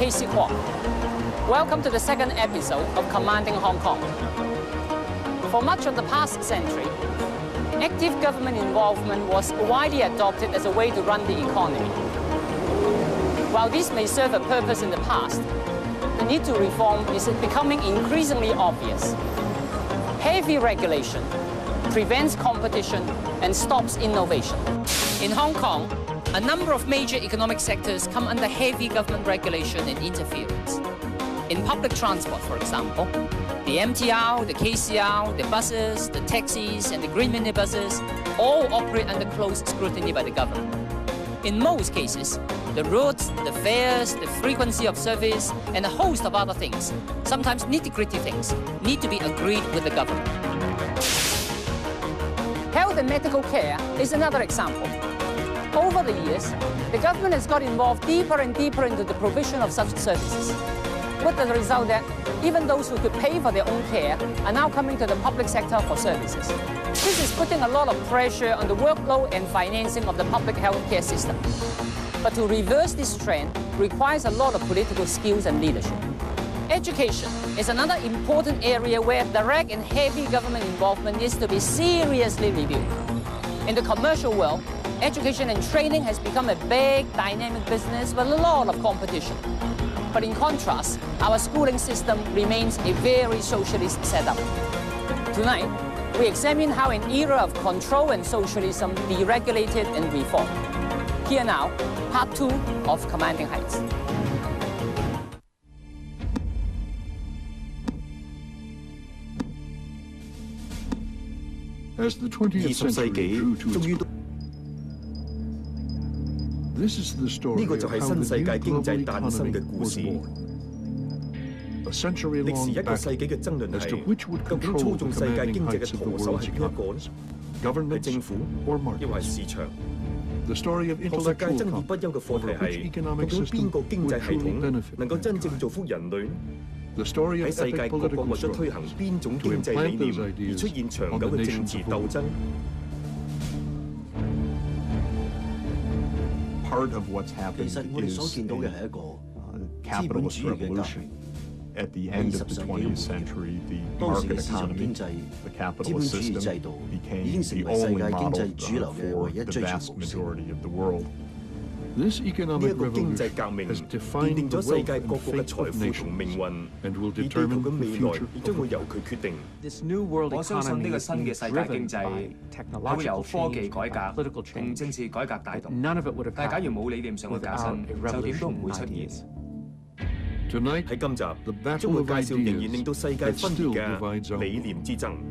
Casey Kwok. Welcome to the second episode of Commanding Hong Kong. For much of the past century, active government involvement was widely adopted as a way to run the economy. While this may serve a purpose in the past, the need to reform is becoming increasingly obvious. Heavy regulation prevents competition and stops innovation. In Hong Kong, a number of major economic sectors come under heavy government regulation and interference. In public transport, for example, the MTR, the KCR, the buses, the taxis, and the green minibuses all operate under close scrutiny by the government. In most cases, the routes, the fares, the frequency of service, and a host of other things, sometimes nitty-gritty things, need to be agreed with the government. Health and medical care is another example. Over the years, the government has got involved deeper and deeper into the provision of such services, with the result that even those who could pay for their own care are now coming to the public sector for services. This is putting a lot of pressure on the workload and financing of the public health care system. But to reverse this trend requires a lot of political skills and leadership. Education is another important area where direct and heavy government involvement needs to be seriously reviewed. In the commercial world, education and training has become a big, dynamic business with a lot of competition. But in contrast, our schooling system remains a very socialist setup. Tonight, we examine how an era of control and socialism deregulated and reformed. Here now, part 2 of Commanding Heights. As the 20th century drew to its this is the story of how the new global economy was born. A century-long battle as to which would control the commanding heights of the world's economies, governments or markets. The story of intellectual conflict over which economic system would truly benefit mankind. The story of epic political struggle to implant those ideas on the nations of the world. Part of what's happened is a capitalist revolution. At the end of the 20th century, the market economy, the capitalist system, became the only model for the vast majority of the world. This economic revolution has defined the wealth and fate of nations and will determine the future of the world. This new world economy is being driven by technological change, political change, but none of it would have happened without a revolution in ideas. Tonight, the battle of ideas that still divides our world.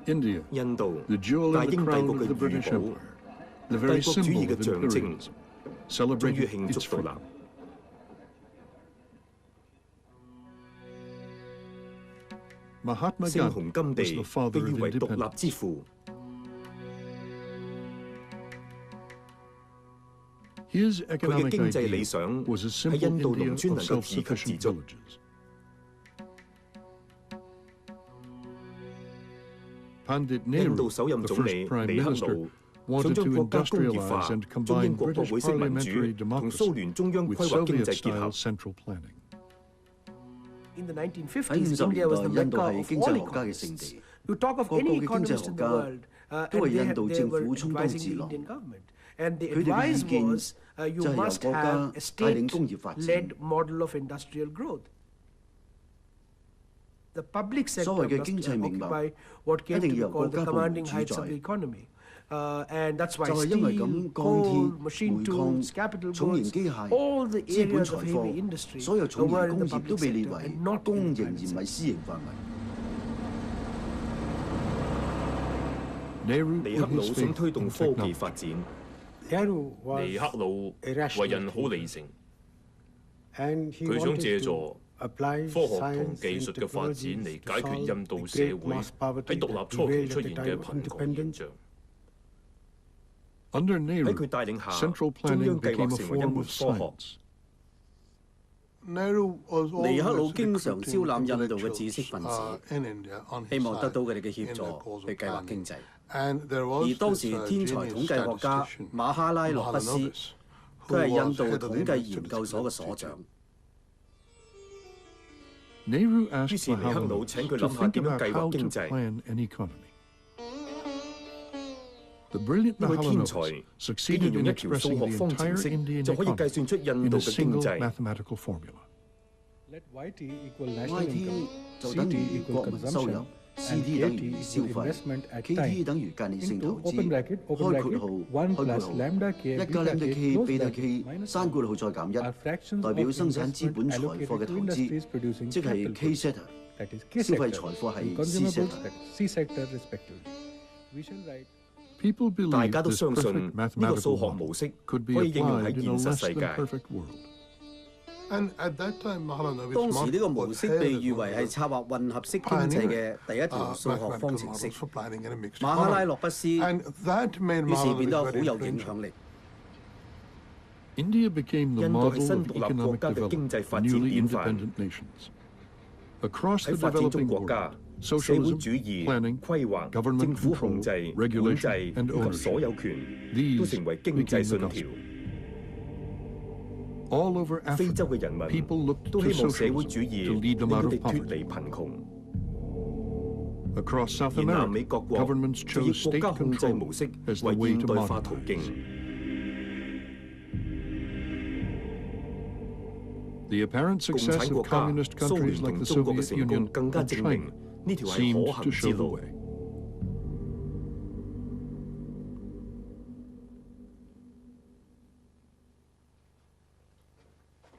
India, the jewel in the crown of the British Empire, the very symbol of imperialism, celebrated its freedom. Mahatma Gandhi was the father of independence. His economic idea was a simple India of self-sufficient villages. Pandit Nehru, the first Prime Minister, wanted to industrialize and combine British parliamentary democracy with Soviet-style central planning. In the 1950s, India was the mecca of all economists. You talk of any economist in the world, and they were advising the Indian government. And the advice was, you must have a state-led model of industrial growth. The public sector must occupy what came to be called the commanding heights of the economy. And that's why 就係因為 steel, 咁，鋼 coal, 鐵、 machine 煤 tools, 礦、 capital 重型 goods, 機械、 all the 資本 areas of 財 heavy 貨， industry 所有重 were 型 in 工 the 業都 public 被列 sector 為 and not 公 in 營 the 而 private 唔係 sector. 私營範圍。尼克魯想推動科技發展。尼克魯為人好理性，佢想借助科學同技術嘅發展嚟解決印度社會喺獨立初期出現嘅貧窮現象。喺佢帶領下，中央計劃成為一門科學。尼克魯經常招攬印度嘅知識分子，希望得到佢哋嘅協助去計劃經濟。而當時天才統計學家馬哈拉洛畢斯，佢係印度統計研究所嘅所長。於是尼克魯請佢諗下點樣計劃經濟。呢位天才竟然用一條數學方程式就可以計算出印度嘅經濟。YT 就等於國民收入。CD 等於消費 ，KT 等於間歇性投資，開括號開括號，一加 lambda K 貝塔 K 刪括號再減一，代表生產資本財貨嘅投資，即係 K sector， 消費財貨係 C sector。大家都相信呢個數學模式可以應用喺現實世界。當時呢個模式被譽為係策劃混合式經濟嘅第一條數學方程式。馬哈拉洛畢斯於是變得好有影響力。印度係新獨立國家嘅經濟發展典範。喺發展中國家，社會主義、規劃、政府控制、管制以及所有權都成為經濟信條。非洲嘅人民都希望社會主義令佢哋脫離貧窮。而南美各國就以國家控制模式為現代化途徑。共產國家蘇聯同中國嘅成功更加證明呢條係可行之路。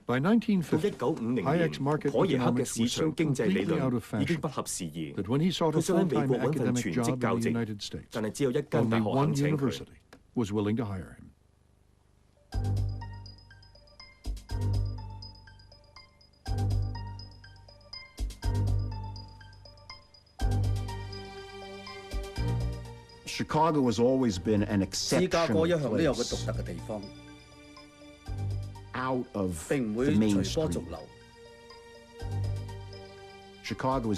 到1950年，海耶克嘅市場經濟理論已經不合時宜。佢想喺美國揾份全職教職，但係只有一間大學肯請佢。芝加哥一向都有個獨特嘅地方。並唔會隨波逐流。芝加哥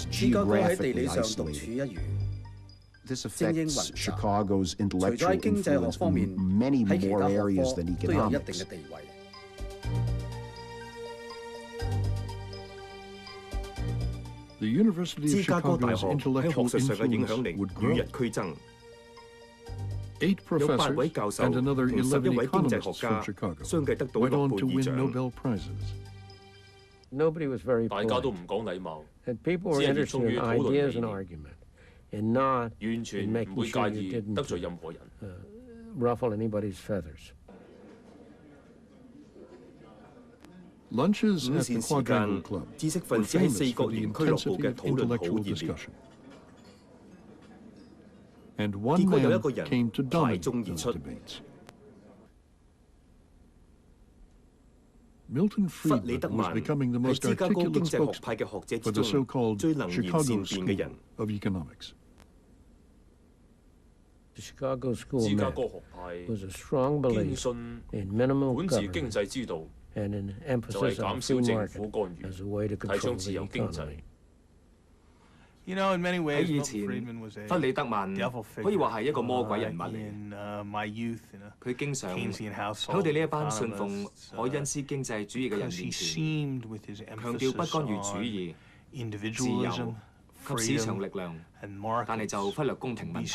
喺地理上獨處一隅，精英雲集。除咗喺經濟學方面，喺其他學科都有一定嘅地位。芝加哥大學喺學術上嘅影響力與日俱增。有8位教授同11位經濟學家相繼得到諾貝爾獎。大家都唔講禮貌，只係熱衷於討論理念，完全唔會介意得罪任何人。午膳時間，知識分子喺4角形俱樂部嘅討論好熱烈。結果有一個人排眾而出。弗里德曼係芝加哥經濟學派嘅學者之中最能言善辯嘅人。芝加哥學派堅信管治經濟之道就係減少政府干預，提倡自由經濟。喺以前，弗里德曼可以話係一個魔鬼人物嚟。佢經常喺我哋呢一班信奉凱恩斯經濟主義嘅人面前，強調不干預主義、自由及市場力量，但係就忽略公平問題。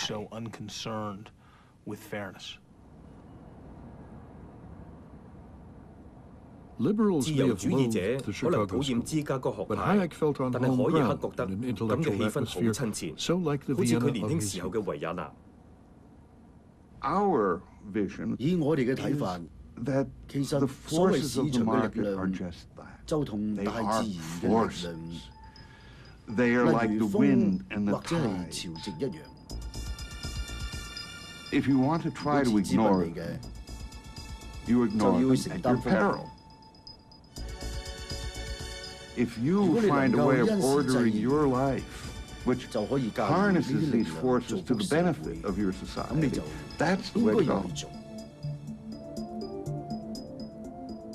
自由主義者可能討厭芝加哥學派，但係海耶克覺得咁嘅氣氛好親切，好似佢年輕時候嘅維也納。our vision 以我哋嘅睇法， that 其實 the 所謂 forces 市 of the 場嘅力 market are 量 just that. 就同 They 大 are 自然嘅力量， forces. They are like 例 the 如 wind 風 and the 或者係 tide. 潮汐一樣。 If you want to try 如 to 果置之不 ignore 理 it, 嘅， you 就 ignore 要 them 承 at 擔 your 風險。 peril. If 如 you 果你能 find a 夠 way 因 of 時制 ordering 宜， your life, which 就可以駕馭呢啲 harnesses 力 these 量 forces 造 to 福 the 社會， benefit of your 咁你 society, 就 that's the 應 way 該 to 要 go. 去做。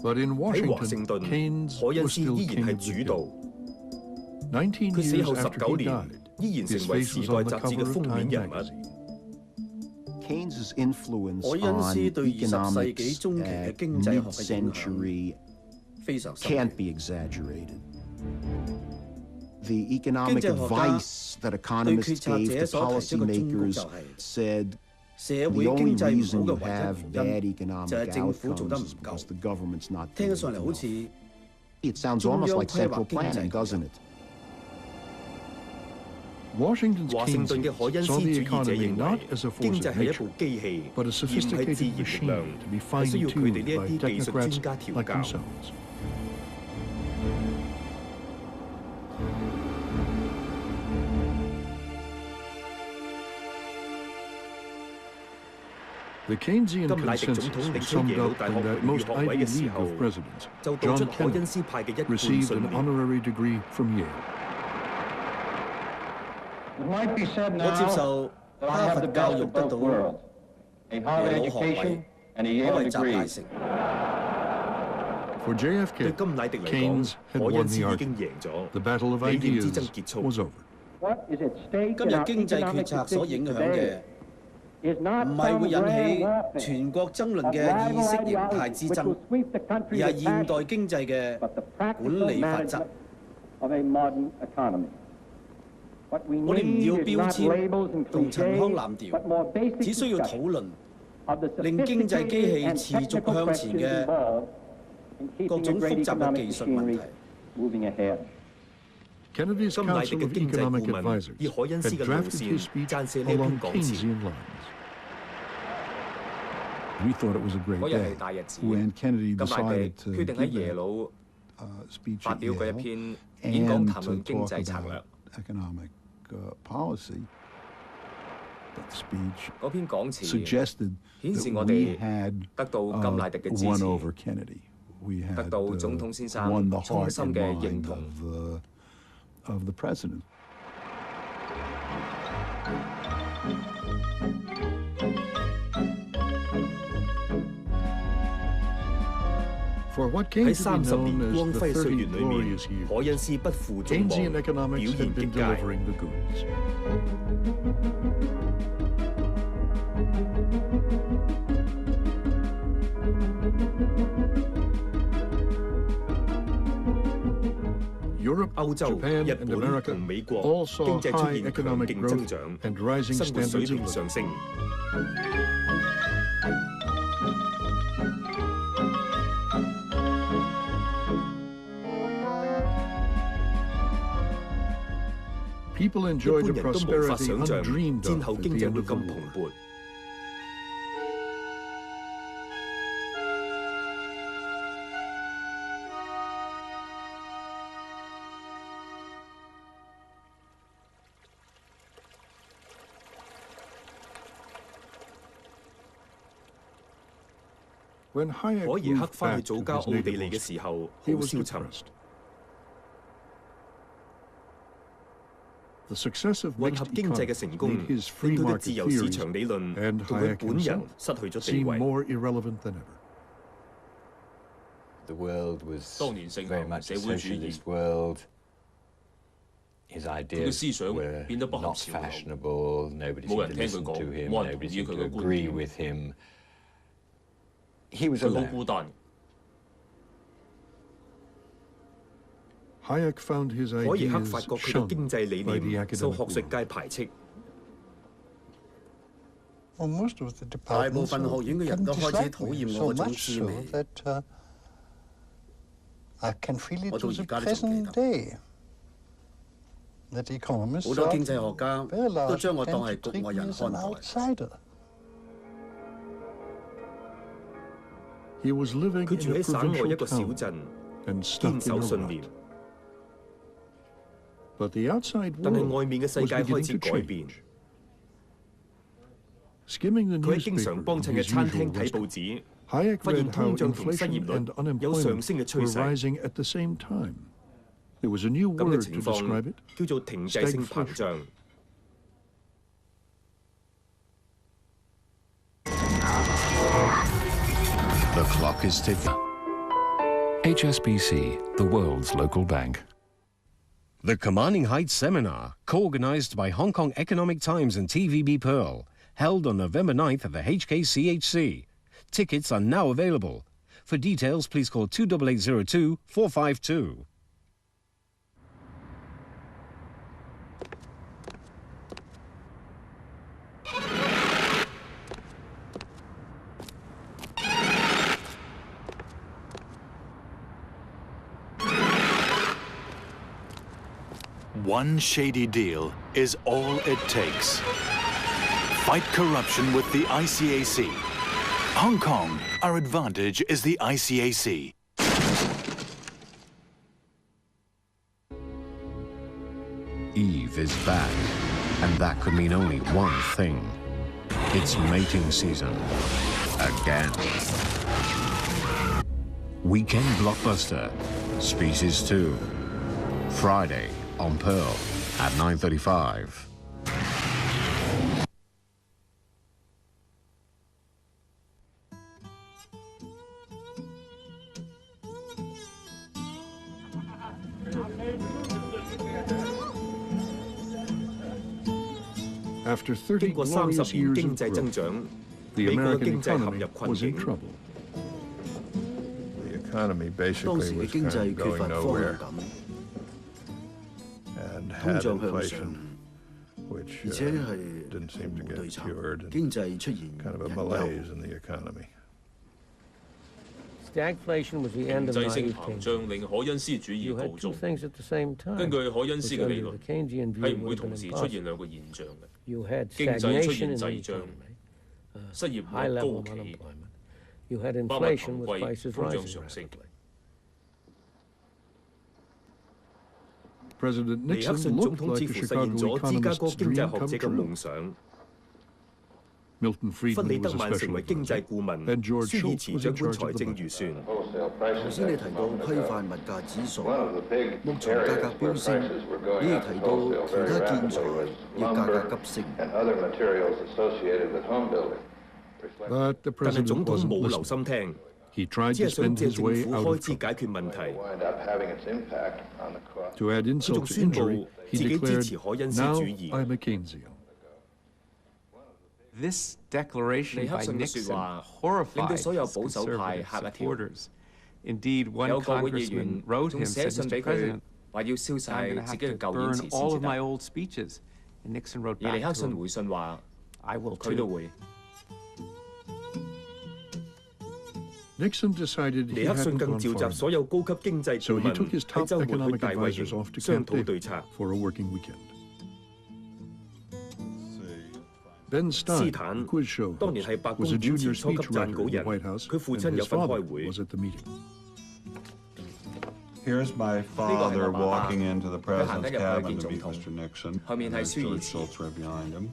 But in 喺 Washington, 華盛頓， Keynes 凱 was 恩斯 still 依然 king 係 of the 主導。 hill. 19佢死 years 後 after 19 he 年， died, 依然 his 成為《 face 時 was 代》 on the 雜誌嘅 cover 封 of 面 Time 人物。 magazine. Keynes's influence 凱恩 on 斯對20世紀 economics 中期嘅 at 經濟學嘅影響 mid-century 非常深 can't 遠。 be exaggerated. The economic 經濟學家 advice that 對 economists 決策 gave 者 to 所提出嘅忠告 policymakers 就係 said 社 the 會 only 經濟唔 reason 好 you 嘅 have 唯一 bad 原因 economic 就係政府做得 outcomes 唔 is 夠。 because the government's not 聽 doing 起上嚟 its 好似 job. It sounds 中 almost 央 like 規劃 central 經濟 planning, 咁 doesn't 樣 it? Washington's 華盛頓嘅凱恩 Keynesians 斯 saw 主 the 義者 economy 認 not 為 as a 經 force 濟 of 係一部 nature, 機器， but a 而唔係自 sophisticated 然力 machine 量， to be 係需要佢 fine-tuned 哋呢一 by 啲技術專 technocrats 家調 like 教。 themselves. The Keynesian 甘乃迪總 consensus 統領 was 取 summed 耶魯 up 大 in 學 that 榮譽 most 學位 Ivy 嘅時 League 候， of presidents, 就道出 John 凱恩 Kennedy 斯派嘅一貫 received 信 an 念。 honorary degree from Yale. 我接受哈佛教育得到耶魯學位，可謂集大成。 For 對 JFK, 甘乃迪嚟講， Keynes had 凱 won 恩斯 the 已經 argument. 贏咗， The battle of 理念之 ideas 爭結束。 was over. 今日經濟決策所影響嘅，唔係會引起全國爭論嘅意識形態之爭，而係現代經濟嘅管理法則。我哋唔要標籤同陳腔濫調，只需要討論令經濟機器持續向前嘅各種複雜嘅技術問題。 Kennedy's 甘乃迪 Council 嘅 of 經濟 Economic 顧問 Advisors 以凱恩斯 had 嘅路 drafted 線 his speech 撰寫呢一 along 篇講詞。 Keynesian lines. We thought it was a great 嗰日 day 係大日子， when Kennedy 甘乃迪 decided to 決定喺 give 耶 that 魯 speech 發 at 表嗰一 Yale 篇演講 and 談 to 論經 talk 濟策略。 about economic policy. That speech 嗰篇講詞 suggested 顯示 that 我 we 哋 had 得到甘乃迪嘅支 won 持， over Kennedy. We had 得到總統先生 won the 衷 heart 心 and 嘅認 mind 同。 of the president. For what 喺 came to be 30年 known 光 as the 輝歲月 30裏面， glorious years, 凱恩斯不負眾 Keynesian 望，表 economics 現 had 極 been 佳。 delivering the goods. Europe, 歐洲、 Japan, 日 and 本 America 同美國 all saw 經濟出 high 現強 economic 勁增 growth 長， and rising 生活水 standards 平 of 上 living. 升。 People 一 enjoyed 般 a 人都無法 prosperity 想像 undreamed 戰 of 後 at 經 the 濟 end 會 of the 咁蓬 war. 勃。When Hayek 可耶克 moved 翻 back 去祖 to 家 his 奧地 native 利嘅 Austria, 時候， he 好 was 消沉。 depressed. The success of 混 mixed 合經濟嘅 economies 成功， made his free 令佢嘅 market 自由市 theories 場理論 and 同佢 Hayek 本人 himself 失去咗地 seem 位。 more irrelevant than ever. The world was 當年盛 very 行 much 社 a 會主義， socialist world. His 佢嘅 ideas 思想 were 變得不合 not 潮流， fashionable. Nobody 冇 seemed 人 to 聽佢 listen 講， to him. 冇人 Nobody 同意 seemed 佢 to 嘅觀 agree 點， with him. He was 佢好 alone. 孤單。 Hayek found his 可耶克 ideas 發覺佢嘅 shunned 經濟理 by the 念受 academic 學術 world. 界排斥。大部分學院嘅人都開始討厭我嗰種滋味，我到而家都仲記得。好多經濟學家都將我當係局外人看待。He was living 佢 in 住 a 喺省外一 provincial 個小 town 鎮， and 堅 stuck 守 in a 信 rut. 念。 But the outside 但係 world 外面嘅 was 世界開 beginning 始 to 改變。 change. Skimming the 佢喺經常 newspaper 幫 in 襯嘅 his 餐 usual 廳睇 restaurant, 報紙， Hayek 發現 read 通 how 脹同失 inflation 業 and 率有上 unemployment 升嘅趨 were 勢。 rising at the same time. There was a new 咁嘅 word 情 to 況 describe it. 叫做停滯性膨脹。 The clock is ticking. HSBC, the world's local bank. The Commanding Heights Seminar, co-organized by Hong Kong Economic Times and TVB Pearl, held on November 9th at the HKCHC. Tickets are now available. For details, please call 28802 452. One shady deal is all it takes. Fight corruption with the ICAC. Hong Kong, our advantage is the ICAC. Eve is back, and that could mean only one thing. It's mating season. Again. Weekend blockbuster, Species 2. Friday on Pearl at 9:35. After 30經過30 glorious 年 years 經 of 濟增 growth, 長， the 美國嘅 American 經濟陷 economy 入困 was in 境。 trouble. The economy 當 basically 時嘅 was 經 kind 濟 of 缺 going 乏方向 nowhere 感， and 通 had 脹向上， inflation, which 而且係 didn't seem to 無對 get 策， cured, and 經濟出現 kind of a 隱憂。 malaise in the economy. Stagflation was the end of 經濟性 naive 膨 thinking. 脹令凱恩斯主義 You 告 had two 終。 things at the same time. 根據凱恩斯 which 嘅理 under 論， the Keynesian view 係唔 would 會 have 同 been 時出 impossible. 現兩個現象嘅。 You had 經濟出 stagnation 現 in the 滯脹， economy, 失業 high 率 level 高 of 企， unemployment. You had 百物 inflation 騰 with 貴， prices 通脹 rising 上升。 rapidly. President 尼克 Nixon 遜總 looked 統似 like a 乎實現 Chicago 咗芝加哥 economist's 經 dream 濟學 come 者嘅 true. 夢想。 Milton 弗里 Friedman 德 was a 曼成 special 為經濟 advisor, 顧問， and George 舒爾 Schultz 茨 was 掌 in 管 charge 財 of the 政 budget. 預算。頭先你提到規範物價指數，木材價格飆升，你亦提到其他建材亦價格急升。 But the 但係 president 總統 wasn't 冇留 listening. 心聽， He tried 只 to 係想 spend 借 his 政 way 府 out 開 of 支 trouble. 解決問題。 To add 佢 insult 仲 to 宣布 injury, 自 he 己支 declared, 持凱恩斯 "Now 主義。 I'm a Keynesian." This declaration 尼克 by 遜嘅説 Nixon 話令 horrified 到所有 his 保守派 conservative 嚇一跳。 supporters. Indeed, one 有國會議 congressman 員 wrote 仲 him, 寫 said, 信 Mr. 俾佢， President, 話要燒 I'm 晒 going to 自 have 己嘅 to 舊演 burn 辭先 all 至 of my 得。 old speeches. And Nixon wrote 而尼 back 克 to 遜 him, 回信話： I will 佢都 too. 會。 Nixon decided 尼 he 克遜 hadn't 更 gone 召 far 集所有高級經濟 So 顧 he took 問 his 喺 top 週末去 economic 大衛 advisors 營 off to 商 Camp 討對 David 策。 for a working weekend. Ben 斯 Stein, 坦 the quiz show 當年係 host, 白 was a 宮主 junior 持初級撰 speechwriter 稿 in the 人， White House, 佢父 and 親 his 有份 father 開會。 was at the meeting. Here's my father walking into the president's cabin to meet 總統。 Mr. Nixon. 後面係 And 舒爾 George 茨。 Schultz right behind him.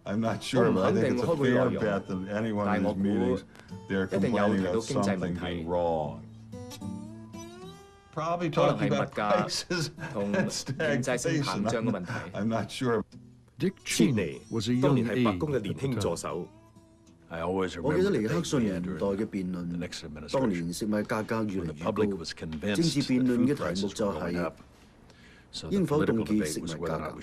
I'm not sure, 我唔 but I 肯 think 定 it's 開 a 會內 fair 容， bet that anyone 但 in 係我 these 估 meetings, they're 一定有 complaining 提到 about 經濟問 something 題， being wrong. Probably 可能 talking 係物 about 價 prices 同 and 經濟性膨 stagflation. 脹嘅問題。 I'm not sure. Dick 切 Cheney 尼 was a 當 young 年係白 aide 宮嘅 at 年 the 輕 time. 助手。我記得尼克遜年代嘅辯論，當年食物價格越嚟越高，政治辯論嘅題目就係應否凍結食物價格。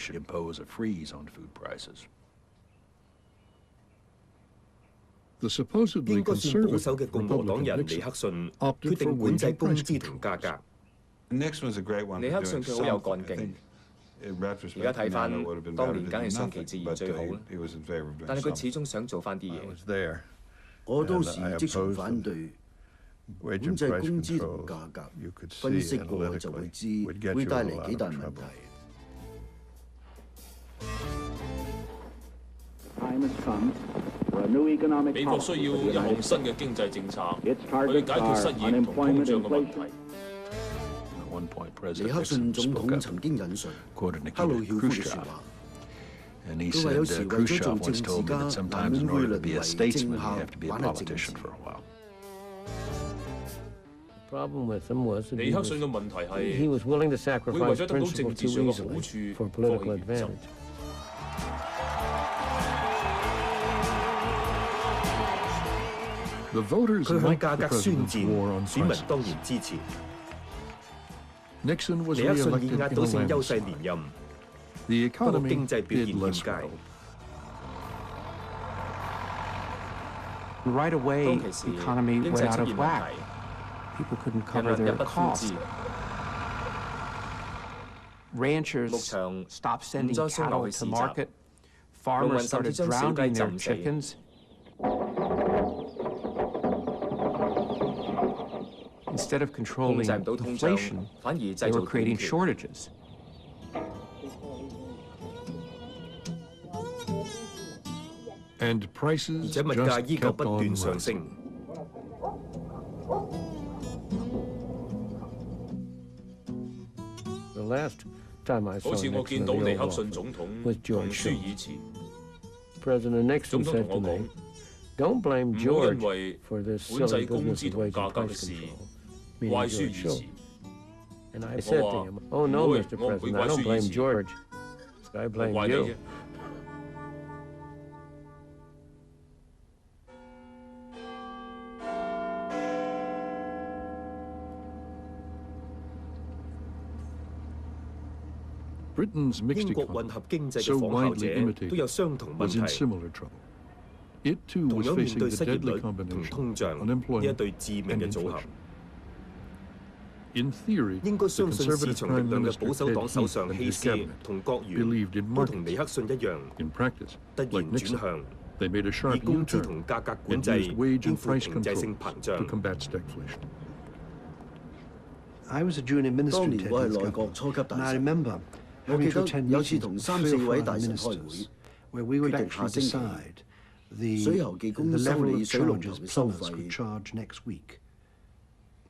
The supposedly 應該算保 conservative 守嘅共和黨 Republican 人尼 Nixon 克遜 opted 決 for 定管制 wage and 工 price 資同 control. 價格。 Nixon was a great one 尼 for 克 doing 遜佢好有 something. 幹 I 勁 think。in 而 retrospect, 家睇 now 翻 it would have been 當 better 年 to 梗 do 係順 nothing, 其自 but 然最好啦。 he was in favor of doing 但係佢 something. 始終想做翻啲 I 嘢。 was there. 我當時即場反對 Wage 管 and 制 price 工資同 controls, 價格， you could 分 see 析過就會 analytically 知 would get 會 you 帶 in a 嚟 lot 幾 of 大問 trouble. 題。 Time has come for a 美國需要一項新嘅經濟政策去解決失業同通脹嘅問題。尼克遜總統曾經引述克魯曉夫嘅説話。佢話有時為咗做政治家，難免會淪為政客玩下政治。尼克遜嘅問題係會為咗得到政治上嘅好處放棄原則。佢向價格宣戰，選民當然支持。尼克遜以壓倒性優勢連任。不過經濟表現欠佳。Right away, the economy went out of whack. People couldn't cover their costs. Ranchers stopped sending cattle to market. Farmers started drowning their chickens. Instead of controlling inflation, they were creating shortages. And prices 而且物價依舊不斷上升。好似我見到尼克遜總統同舒爾茨，總統同我講，唔好因為管制工資同價格嘅事怪舒爾茨。我話唔會，我唔會怪舒爾茨，我怪你啫。英國混合經濟嘅仿效者都有相同問題，同樣面對失業率同通脹呢一對致命嘅組合。應該相信市場力量嘅保守黨首相希斯同國員都同尼克遜一樣，突然轉向，以工資同價格管制應付停滯性膨脹。當年我係內閣初級大臣。我記得有次同3、4位大臣開會，決定下星期水喉技工修理水龍頭嘅收費，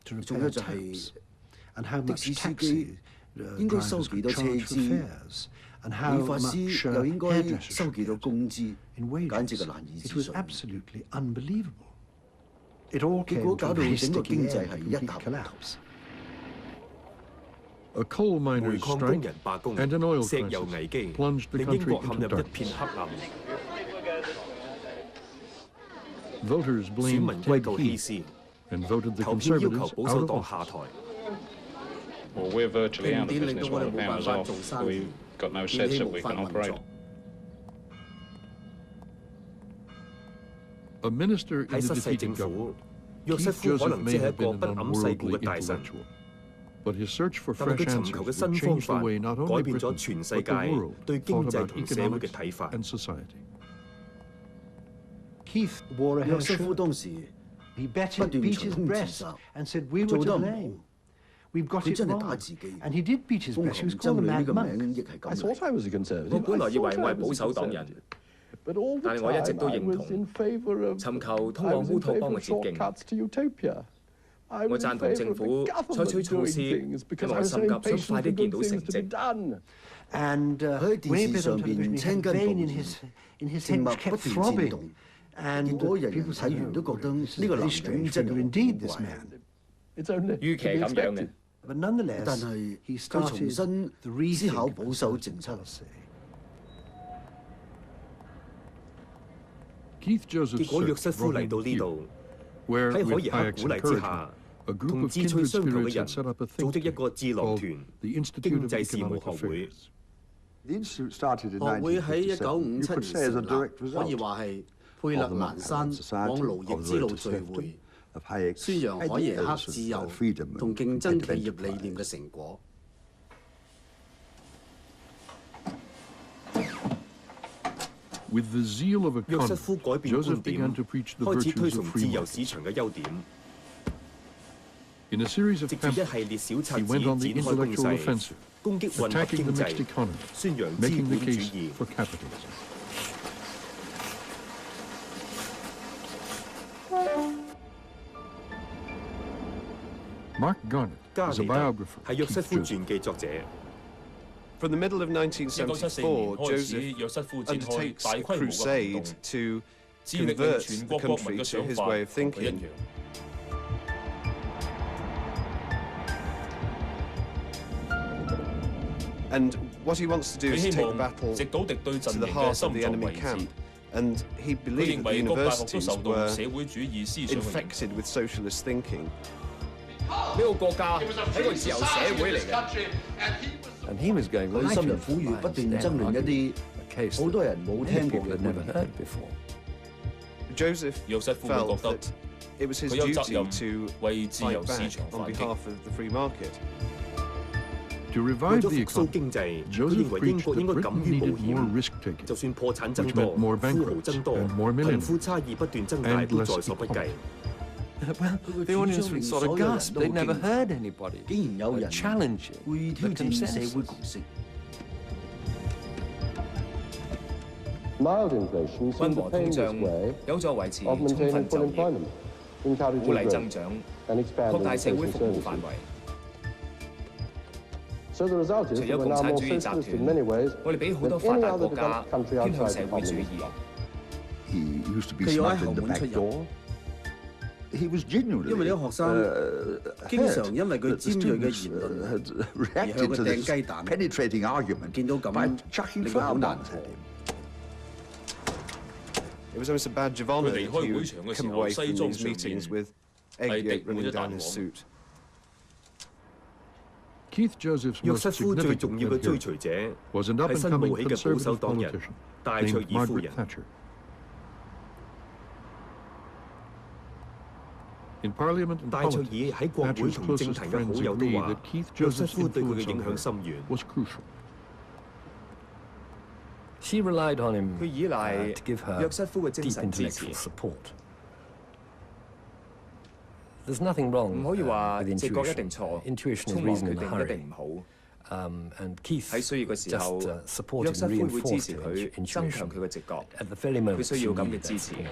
仲有就係的士司機應該收幾多車資，理髮師又應該收幾多工資，簡直係難以置信。結果搞到整個經濟係一塌糊塗。A coal miners' strike and an oil crisis plunged the country into darkness. Voters blamed Ted Heath and voted the Conservatives out of office. Well, we're virtually out of business while the power's off. We've got no sense that we can operate. A minister in the defeated government, Keith Joseph may have been an unworldly intellectual. But his search for fresh answers would change the way not only Britain, but the world thought about economics and society. Keith wore a headshot. He beat his breast and said, "We were to blame. We've got it wrong." And he did beat his breast. He was called a mad monk. I thought I was a conservative. 我本來以為我係保守黨人，但係我一直都認同尋求通往烏托邦嘅捷徑。我贊同政府採取措施，因為心急想快啲見到成績。佢喺電視上邊青筋暴現，靜脈不斷顫動，結果人人睇完都覺得呢個男人真係好怪。預期係咁樣嘅，但係佢重新思考保守政策。結果約瑟夫嚟到呢度，喺海耶克鼓勵之下。同志趣相投嘅人組織一個智囊團經濟事務學會。學會喺1957年成立，可以話係佩勒蘭山往勞役之路聚會，宣揚海耶克自由同競爭企業理念嘅成果。約瑟夫改變觀點，開始推崇自由市場嘅優點。In a series of 藉住一系列小冊子展開攻勢，攻擊混合經濟，宣揚資本主義。Mark Garnett is a biographer. 係約瑟夫傳記作者。From the middle of 1974, Joseph undertakes a crusade to convert the country to his way of thinking. And what he wants to do is take the battle to the heart of the enemy camp. And he believed that the universities were infected with socialist thinking. And he was going right to Joseph felt that it was his duty to fight back on behalf of the free market. To revive the economy, Joseph preached that Britain needed more risk-taking, which meant more bankrupts and more millionaires, and less equality. Well, the audience would sort of gasp. They'd never heard anybody challenging the consensus. Mild inflation seemed to pave the way of maintaining full employment, encouraging growth, and expanding social services. So the result is that we're now more socialist in many ways than any other developed country outside the communist bloc. He used to be smuggled in the back door. He was genuinely 因為呢個學生經常因為佢尖鋭嘅言論而向佢掟雞蛋 penetrating argument 見到咁令佢好難過。It was almost a badge of honor that he would come away from these meetings with egg yolk running down his suit. Keith Joseph's 約 most 瑟夫最重要嘅追 significant 隨者 was an 係新冒 up-and-coming 起嘅保守 conservative 黨人 politician 戴卓 named 爾夫 Margaret 人。 Thatcher. In Parliament and 戴卓爾 politics, 喺國會 Thatcher's 同政 closest 壇嘅好 friends 友都 agreed 話 that Keith 約瑟 Joseph's 夫對佢嘅 influence 影 on 響 her 深遠。 was crucial. She relied on him 佢依賴 to give her 約瑟夫嘅精 deep 神支持 intellectual。support. There's nothing wrong 唔可以話 with 直覺一 intuition. 定錯， Intuition is 匆忙 reason 決 in a 定一 hurry. 定唔好。 And Keith 喺需要嘅時候， just supported 約瑟 and 夫會支 reinforced 持 her 佢，增強 intuition 佢嘅直覺。 at the very moment 佢需要 she 咁嘅 needed 支 that 持。 support.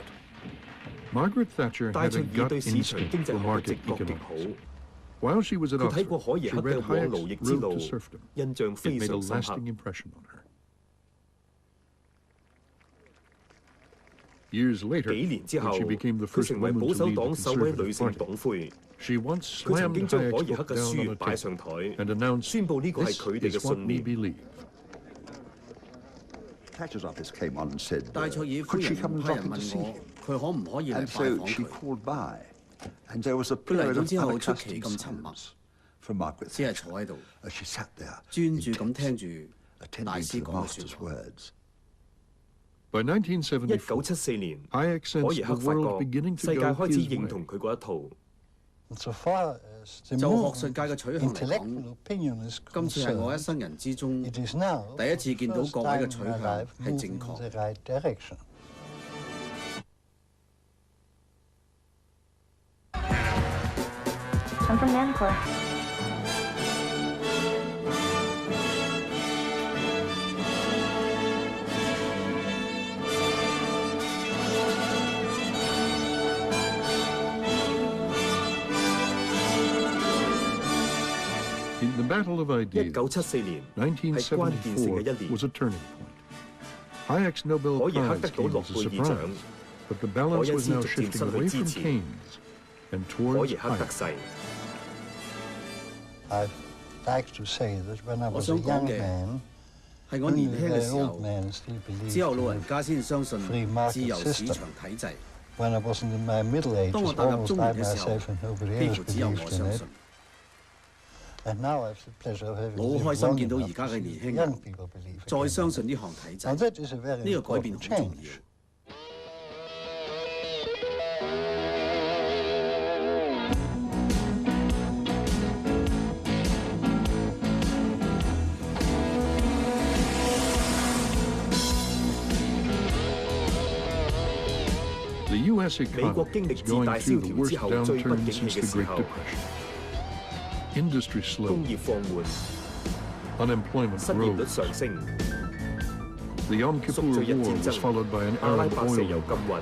Margaret Thatcher 戴 had 卓 a 爾 gut 對市場 instinct 經濟 for 學嘅 market 直覺極好。 economics. While she was at 佢睇過 Oxford, 海耶 she 克嘅 read 往勞役 Hayek's 之 Road 路 to，Serfdom. 印象 It 非 made a 常深刻。 lasting impression on her. Years later, 幾年之後， when she became the 佢 first 成為 woman 保 to 守 lead the 黨首位女 Conservative 性 Party, 黨魁。 she once 佢曾 slammed 經將海 Hayek's 耶克 book 嘅 down on 書 a 擺上 table 台 and announced, 宣佈呢個係 "This 佢哋嘅 is what 信 we 念。 believe." Thatcher's office came on and said, 戴卓爾夫 could she 人 come and 派 drop 人 in to 問 see 我 him? 佢可唔可以嚟 And 拜 so 訪 she 佢？ called by, and there was a 佢嚟 period 咗 of 之後出奇 unaccustomed 咁沉默， silence from Margaret 只係 Thatcher 坐喺度， as she sat there, 專注咁聽住大 attending 師 to the 講嘅 master's 説話。 words. By 1974, 1974年， Hayek 海 sensed 耶 the 克發 world 覺 beginning to 世界 go 開始 his 認 way. 同佢嗰一套。So far as the 就 more 學術界嘅取向嚟 intellectual 講， opinion is 今次係我一 concerned, 生人之中 it is now 第一次見到 the 各位 first 嘅 time 取 in my 向 life 係 moving 正 in 確。 the right direction. I'm from Manacor. In the battle of ideas, 1974年係關鍵性嘅一 1974年。 was a turning point. Hayek's Nobel 海耶克 Prize 得到 came 諾 as a 貝爾獎， surprise, but the balance 凱恩 was 斯 now 逐漸 shifting 失 away 去 from 支持， Keynes and 海 towards 耶克得 Hayek. 勢。 I'd like to say that when I 我 was a 想講 young 嘅 man, 係我年 only 輕 the 嘅時 old 候， man still believed 只有老 in 人家先相信 free market 自由市 system. 場體制。 When I was in my middle ages, 當我踏入 almost 中 by 年嘅時候， myself and nobody 幾 else 乎只有我 believed in 相 it. 信。 And now I have the pleasure of having 我好開 lived 心 long 見到 enough 而家 to 嘅 see 年輕 young 人 people believe 再 again. 相信呢項體制， Now that is a very 呢個改變 important 好重 change. 要。The U.S. 美國 economy 經歷 is 自 going 大 through 蕭 the 條 worst 之後最不 downturn 景 since 氣嘅 the 時 Great 候， Depression. Industry 工 slowed, 業放緩， unemployment 失業率 rose. 上升， The Yom 贖 Kippur 罪日 War 戰 was 爭， followed by an 阿拉 Arab 伯石 oil 油 boom. 禁運，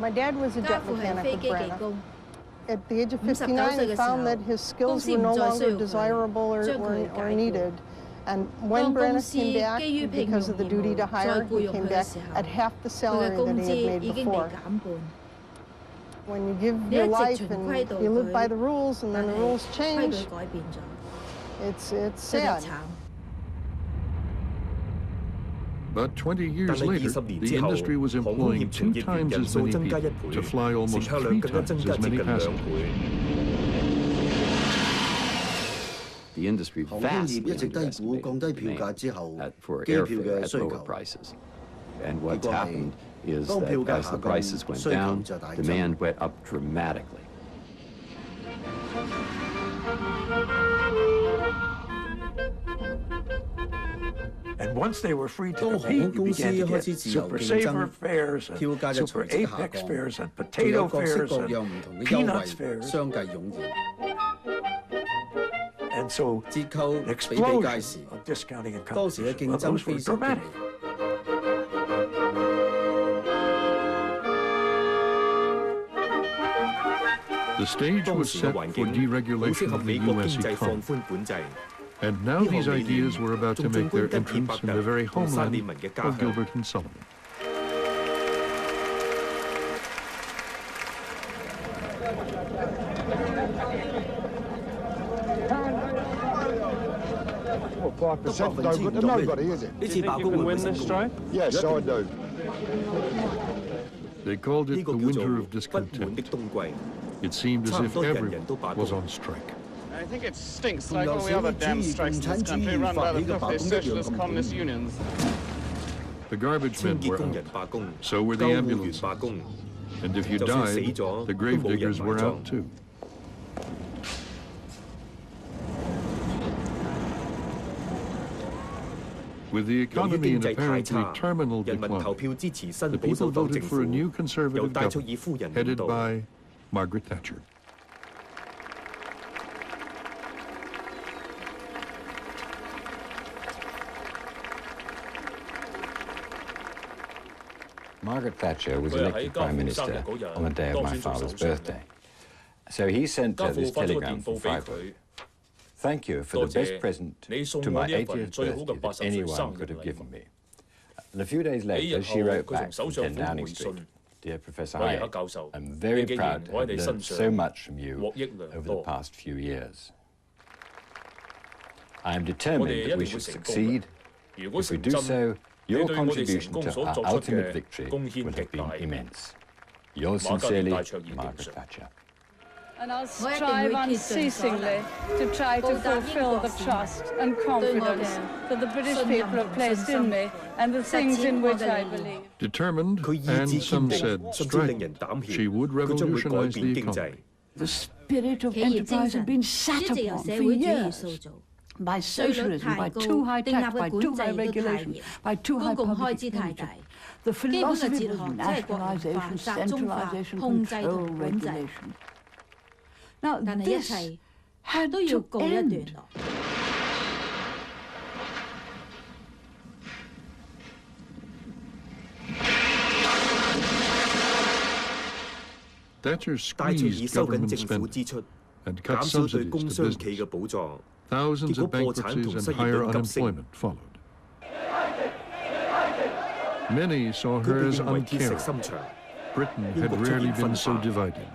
My dad was a 家 jet 父係 mechanic 飛 with 機技 Branagh. 工。 At the age of 59 59, 歲 he 嘅時候， found that his 公 skills 司 were 唔 no 再需 longer 要佢， desirable 將 or 佢解 needed. And 當 when 公 Branagh 司 came back, 基於聘 because 用 of the 義 duty 務 to 再 hire, 僱 he 用 came 佢嘅 back 時候， at half the 佢嘅 salary 工 that 資 he had made 已經被 before. 減半。 When you give 你 your 一直 life 循 and 規蹈 you live by 矩 the rules and 但 then the 係 rules 規 change, 矩改變咗， it's 真係 sad. 慘。But 20 years 但係 later, 20年 the 之後， industry was 航空 employing 業從 2 業員 times 人 as 數 many 增加1 people 倍， to fly 乘 almost 客量 3 更加增 times 加 as 接 many 近2 passengers. 倍。 航空業一直低估降低票價之後機票嘅需求。And what's 結果係 happened is 當 that 票價 as 下 the 降， prices went 需求 down, 就大增。 demand went up dramatically. And once they were free to 當航 compete, 空 you 公司 began to 開 get 始自由 super 競 saver 爭， fares 票價 and 就 super 隨即下 apex 降， fares and 仲有 potato 各式 fares 各 and 樣唔同嘅優 peanuts 惠 fares. 相繼湧現， And so 折扣 an 比比皆 explosion 是。 of discounting and 當時嘅 competition. 競 Well, 爭 those 非 were 常激 dramatic. 烈。 The stage 當 was 時嘅 set 環 for 境好適 deregulation 合 of the 美國 U.S. 經濟放 economy. 寬管制。 And now 呢 these 項理 ideas 念 were about to 仲 make 縱 their 觀吉爾 entrance 伯 in the very 特同沙利 homeland 文嘅家 of 鄉。 Gilbert and Sullivan. Percent no good to nobody, is it? 呢次罷工會唔會成功？ Yes, I do. They called 呢 it 個 the 叫做 winter of 不滿的 discontent. 冬季。 It seemed as 差唔 if 多人 everyone 人都罷 was 工。 on strike. I think it stinks 同 like 由 all 社 the 會 other 主 damn 義共 strikes in 產 this 主 country 義 run 發 by 起 the 嘅罷 filthy 工一樣 socialist 咁 communist 苦。 unions. The garbage 清 men 潔 were 工人 out. 罷工， So were 救 the 護員 ambulances. 罷工， And if you 就算死 died, 咗 the 都 grave 冇人 diggers 埋 were 葬。 out too. With the 由於 economy 經 in 濟太 apparently 差， terminal 人民投 decline, 票支持新 the 保守 people 黨 voted 政 for a 府， new 由 conservative 戴卓爾 government 夫人領 headed 導。 by Margaret Thatcher. Margaret Thatcher was elected Prime Minister on the day of my father's birthday. So he sent this telegram from Freiburg. Thank you for the best present to my 80th birthday that anyone could have given me. And a few days later, she wrote back from 10 Downing Street. Dear Professor Hayek, I'm very proud to have learned so much from you over the past few years. I am determined that we should succeed. If we do so, your contribution to our ultimate victory will have been immense. Yours sincerely, Margaret Thatcher. And I'll strive unceasingly to try to fulfill the trust and confidence that the British people have placed in me and the things in which I believe. Determined, and some said strident, she would revolutionize the economy. The spirit of enterprise had been sat upon for years by socialism, by too high tax, by too high regulation, by too high public expenditure. The philosophy was nationalization, centralization, control, regulation. Now, this had to end. Thatcher squeezed government spending and cut subsidies to business. Thousands of bankruptcies and higher unemployment followed. Many saw her as uncaring. Britain had rarely been so divided.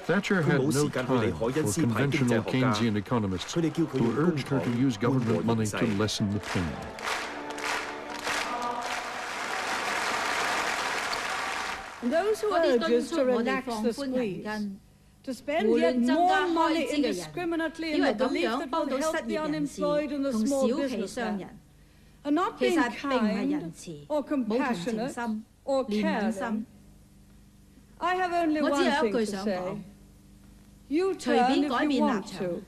Thatcher had no time for conventional Keynesian economists who urged her to use government money to lessen the pain. Those who urge us to relax the squeeze, to spend yet more money indiscriminately in the belief that will help the unemployed and the small businessman, are not being kind or compassionate or caring. I have only one thing to say. You turn if you want to.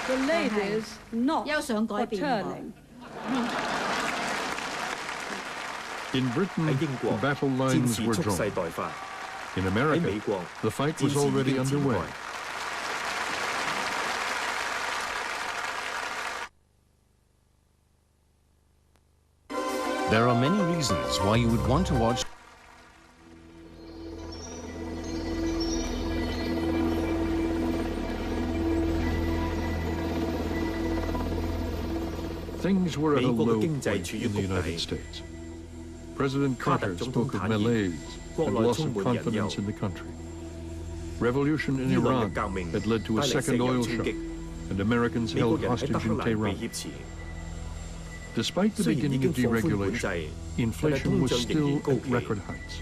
The ladies not for turning. In Britain, the battle lines were drawn. In America, the fight was already underway. There are many reasons why you would want to watch Things were at a low point in the United States. President Carter spoke of malaise and loss of confidence in the country. Revolution in Iran had led to a second oil shock, and Americans held hostage in Tehran. Despite the beginning of deregulation, inflation was still at record heights.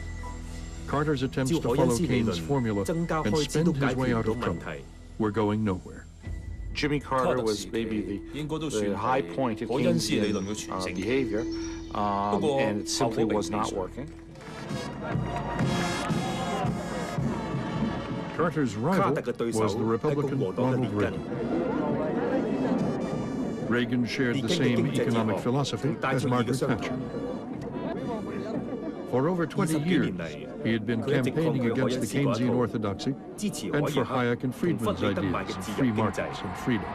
Carter's attempts to follow Keynes' formula and spend his way out of trouble were going nowhere. Jimmy Carter was maybe the high point of Keynesian behavior, and it simply was not working. Carter's rival was the Republican Ronald Reagan. Reagan shared the same economic philosophy as Margaret Thatcher. For over 20 years, he had been campaigning against the Keynesian orthodoxy and for Hayek and Friedman's ideas of free markets and freedom.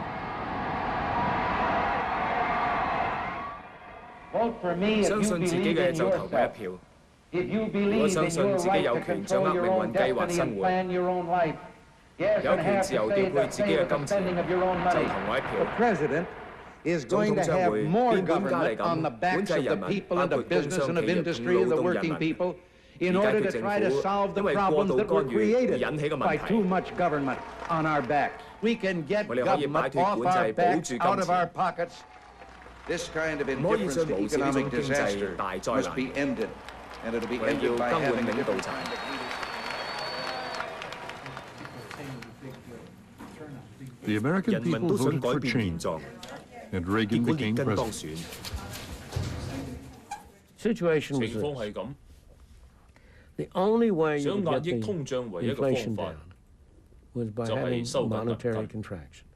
Vote for me if you believe in yourself. If you believe in your right to control your own destiny and plan your own life, yes, and have to say the spending of your own money. The president is going to have more government on the backs of the people and of business and of industry and the working people in order to try to solve the problems that were created by too much government on our backs. We can get government off our backs, out of our pockets. This kind of indifference to economic disaster must be ended, and it'll be ended by having a different kind of leadership. The American people voted for change, and Reagan became president. Situation was this. The only way you could get the inflation down was by having monetary contraction.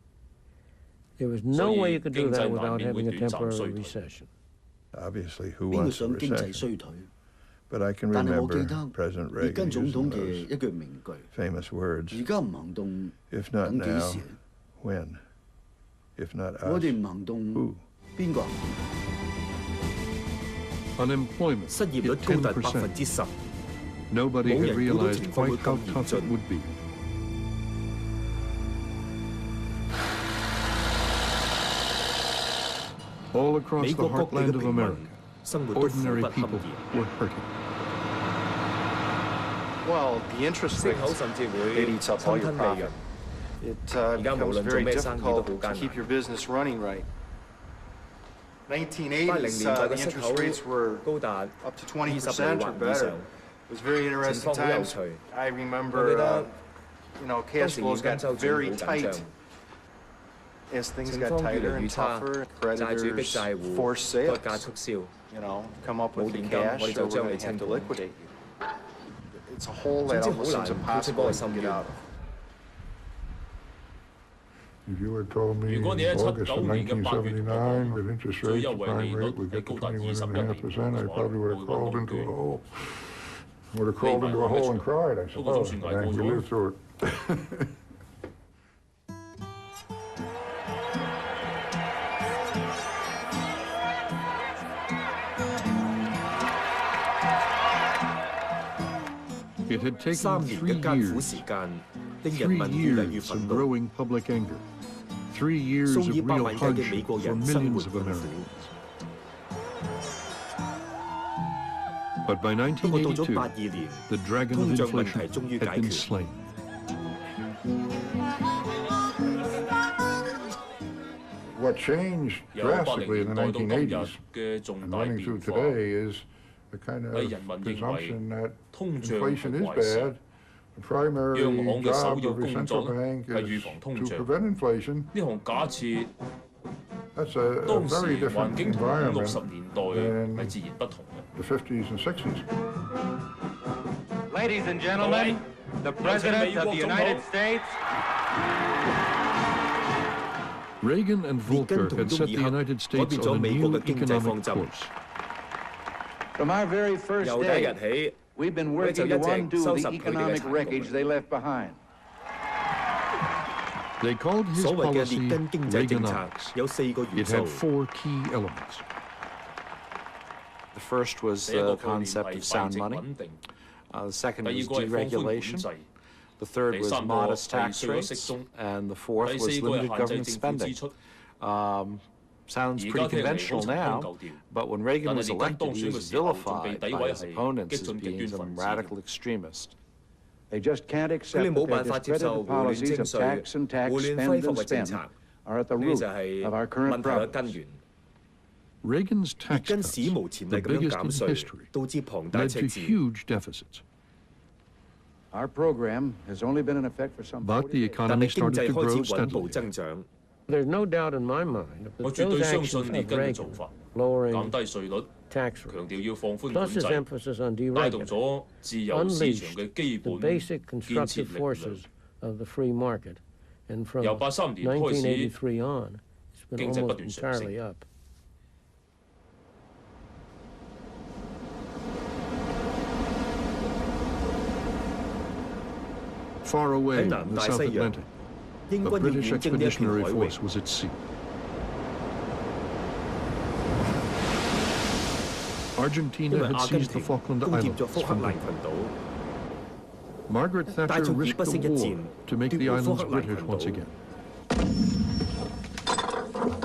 There was no way you could do that without having a temporary recession. Obviously, who wants a recession? But I can remember President Reagan using those famous words, if not now, when? If not us, who? Unemployment hit 10%. Nobody had realized quite how tough it would be. All across the heartland of America, ordinary people were hurting. Well, the interest rate, it eats up all your profit. It becomes very difficult to keep your business running right. 1980s, the interest rates were up to 20% or better. It was very interesting times. I remember, cash flows got very tight. As things got tighter and tougher, creditors forced sales, come up with the cash, so we're going to have to liquidate you. It's a hole that almost seems impossible to get out of. If you had told me in August of 1979 that interest rates, the prime rate would get to 21.5%, I probably would have crawled into a hole. Would have crawled into a hole and cried, I suppose. And we lived through it. It had taken 3 years of growing public anger, 3 years of real hardship for millions of Americans. But by 1982, the dragon of inflation had been slain. What changed drastically in the 1980s and running through today is the kind of presumption that inflation is bad. The primary job of a central bank is to prevent inflation. That's a very different environment than the 50s and 60s. Ladies and gentlemen, the President of the United States. Reagan and Volcker had set the United States on a new economic course. From our very first day, we've been working to undo the economic wreckage they left behind. They called his policy Reaganomics. It had 4 key elements. The first was the concept of sound money. The second was deregulation. The third was modest tax rates. And the fourth was limited government spending. Sounds pretty conventional now, but when Reagan was elected, he was vilified by his opponents as being some radical extremist. They just can't accept that their discredited policies of tax and tax, spend and spend are at the root of our current problems. Reagan's tax cuts, the biggest in history, led to huge deficits. Our program has only been in effect for some. But the economy started to grow steadily. There's no doubt in my mind that those actions of Reagan, lowering tax rates, plus his emphasis on deregulation, unleashed the basic constructive forces of the free market. And from 1983 on, it's been almost entirely up. Far away in the South Atlantic, a British expeditionary force was at sea. Argentina had seized the Falkland Islands from Britain. Margaret Thatcher risked a war to make the islands British once again.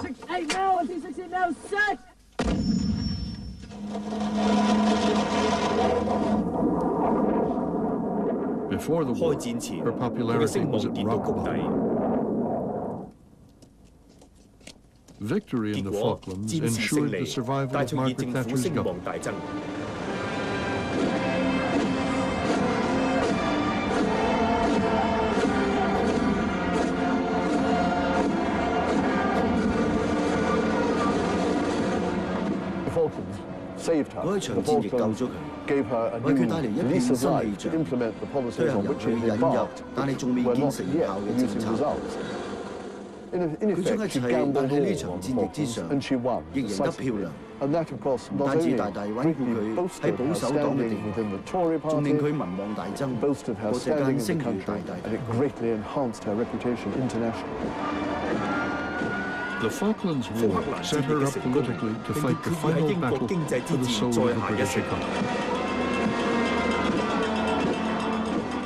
68 now, 68 now, set! Before the war, her popularity was at rock bottom. Victory in the Falklands ensured the survival of Margaret Thatcher's government. The Falklands saved her. The Falklands gave her a new lease of life to implement the policies on which she had embarked, which were not yet producing results. In effect, she gambled all on the Falklands, and she won decisively. And that, of course, not only greatly boasted her standing within the Tory party, boasted her standing in the country, and it greatly enhanced her reputation internationally. The Falklands War set her up politically to fight the final battle for the soul of the British economy.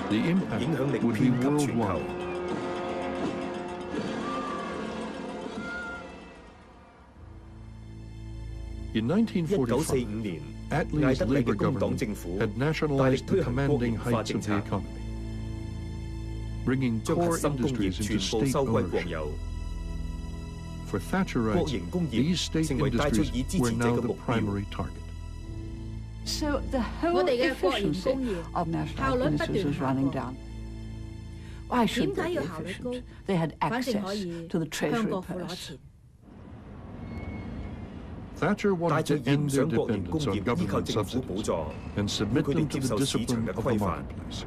The impact would be worldwide. In 1945, Attlee's Labour government had nationalized the commanding heights of the economy, bringing core industries into state ownership. For Thatcherites, these state industries were now the primary target. So the whole efficiency of national industries was running down. Why should they be efficient? They had access to the treasury purse. Thatcher wanted to end their dependence on government subsidies and submit them to the discipline of the marketplace.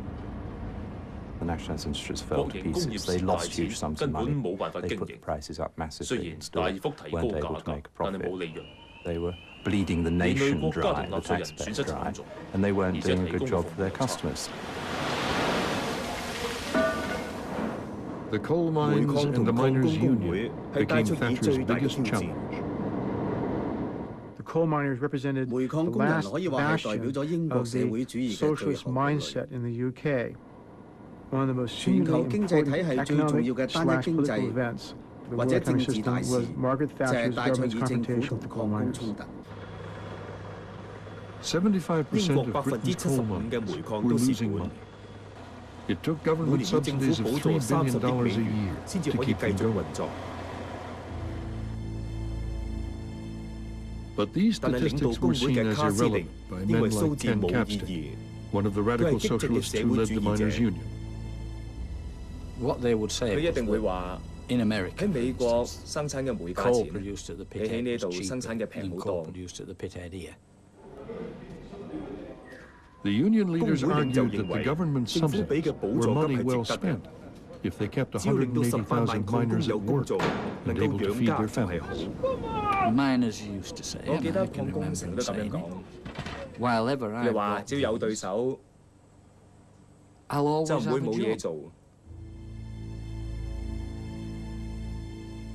The nationalised industries fell to pieces. They lost huge sums of money. They put the prices up massively and still weren't able to make a profit. They were bleeding the nation dry, the taxpayer dry, and they weren't doing a good job for their customers. The coal mines and the miners' union became Thatcher's biggest challenge. Coal miners represented the last bastion of the socialist mindset in the UK. One of the most seemingly important economic/political events for the world economic system was Margaret Thatcher's government's confrontation with the coal miners. 75% of Britain's coal mines were losing money. It took government subsidies of $3 billion a year to keep them going. But these statistics were seen as irrelevant by men like Ken Capstan, one of the radical socialists who led the miners' union. What they would say in America, coal produced at the pit head was cheaper than coal produced at the pit head here. The union leaders argued that the government subsidies were money well spent if they kept 180,000 miners at work and able to feed their families. Miners used to say, and I can remember them saying it, while ever I've got things, I'll always have a job.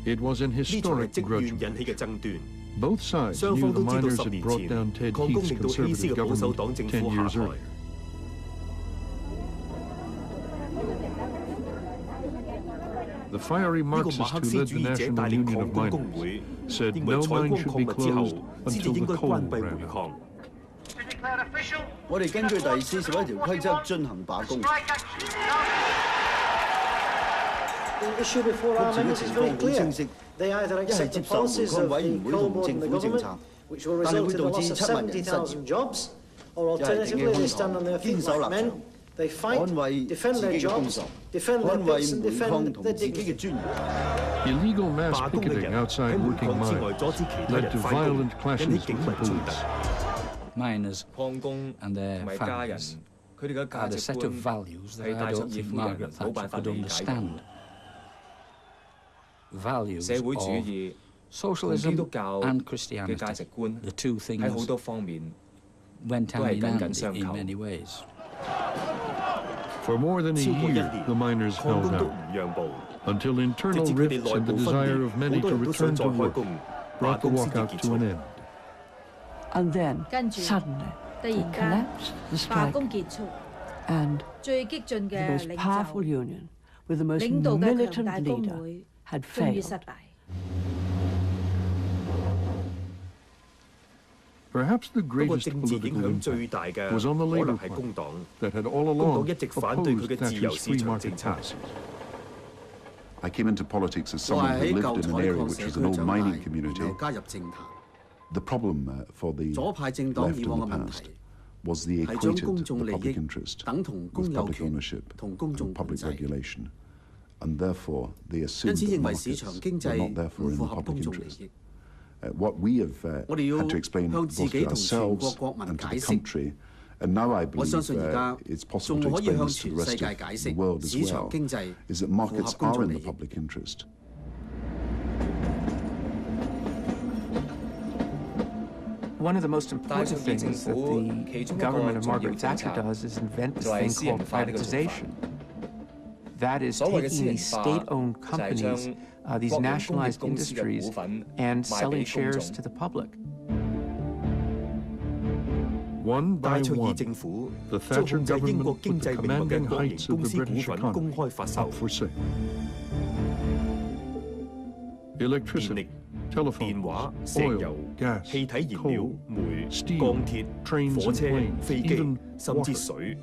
It was an historic grudge. Both sides knew the miners had brought down Ted Heath's Conservative government 10 years earlier. The fiery Marxists who led the National Union of Miners said no mine should be closed until the coal ran out. 我哋根據第41條規則進行罷工。目前嘅情況好清晰，一係接受煤礦委員會同政府政策，但係會導致7萬人失業；一係挺起胸膛，堅守立場。 捍衛自己嘅工作，捍衛煤礦同自己嘅尊嚴。 Illegal mass picketing outside working mines led to violent clashes with the police. Miners and their families had a set of values that I don't think Margaret Thatcher could understand. Values of socialism and Christianity, the two things went hand in hand in many ways. For more than a year, the miners held out, until internal rifts and the desire of many to return to work brought the walkout to an end. And then, suddenly, it collapsed, the strike, and the most powerful union, with the most militant leader, had failed. Perhaps the greatest political impact was on the Labour Party that had all along opposed Thatcher's free market policies. I came into politics as someone who lived in an area which was an old mining community. The problem for the left in the past was the equated the public interest with public ownership and public regulation, and therefore they assumed that markets were not therefore in the public interest. What we have had to explain both to ourselves and to the country, and now I believe it's possible to explain this to the rest of the world as well, is that markets are in the public interest. One of the most important things that the government of Margaret Thatcher does is invent this thing called privatization. That is taking these state-owned companies, these nationalized industries, and selling shares to the public. One by one, the Thatcher government put the commanding heights of the British economy up for sale. Electricity, telephone, oil, gas, coal, steel, trains and planes, even water.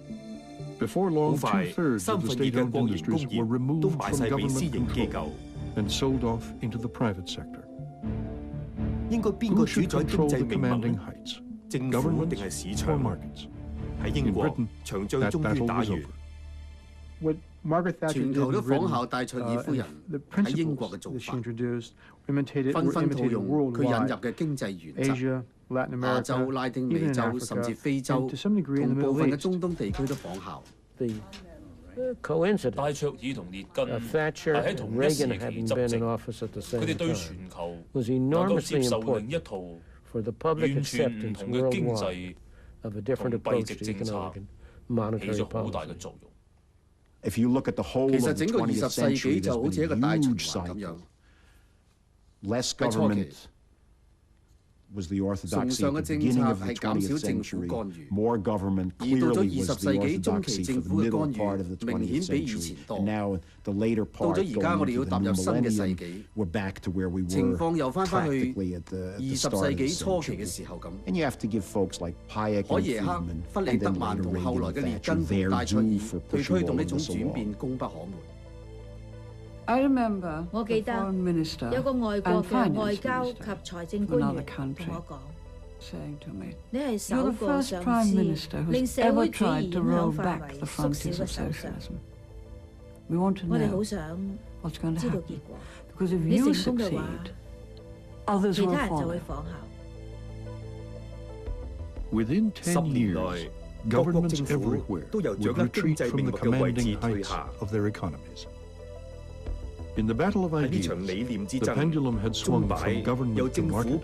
Before long, 2/3 of the state-owned industries were removed from government control and sold off into the private sector. Who should control the commanding heights? Government or markets? In Britain, that battle was over. What Margaret Thatcher did in Britain, the principles that she introduced, were imitated worldwide. Asia, Latin America, even in Africa, and to some degree in the Middle East. The coincidence of Thatcher and Reagan having been in office at the same time was enormously important for the public acceptance worldwide of a different approach to economic and monetary policy. If you look at the whole of the 20th century, there's been a huge cycle. Less government was the orthodoxy at the beginning of the 20th century. More government clearly was the orthodoxy for the middle part of the 20th century. And now the later part going into the new millennium, we're back to where we were practically at the start of the century. And you have to give folks like Hayek and Friedman and then later Reagan and Thatcher their due for pushing all of this along. I remember the foreign minister and finance minister of another country saying to me, "You're the first prime minister who's ever tried to roll back the frontiers of socialism. We want to know what's going to happen, because if you succeed, others will follow." Within 10 years, governments everywhere would retreat from the commanding heights of their economies. In the battle of ideas, the pendulum had swung from government to market,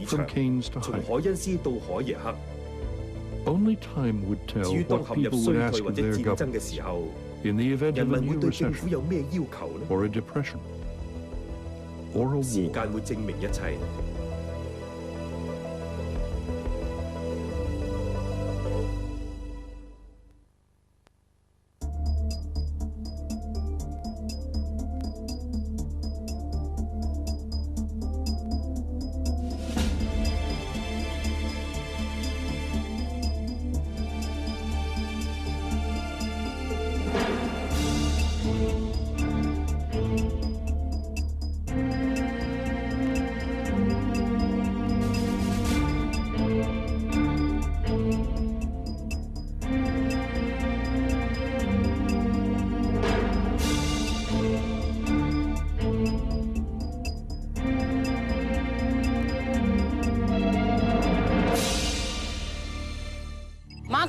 from Keynes to Hayek. Only time would tell what people would ask of their governments in the event of a new recession, or a depression, or a war.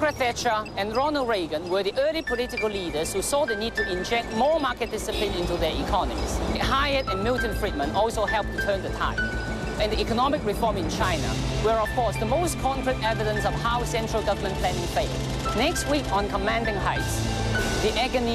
Margaret Thatcher and Ronald Reagan were the early political leaders who saw the need to inject more market discipline into their economies. Hyatt and Milton Friedman also helped to turn the tide. And the economic reform in China were, of course, the most concrete evidence of how central government planning failed. Next week on Commanding Heights, the agony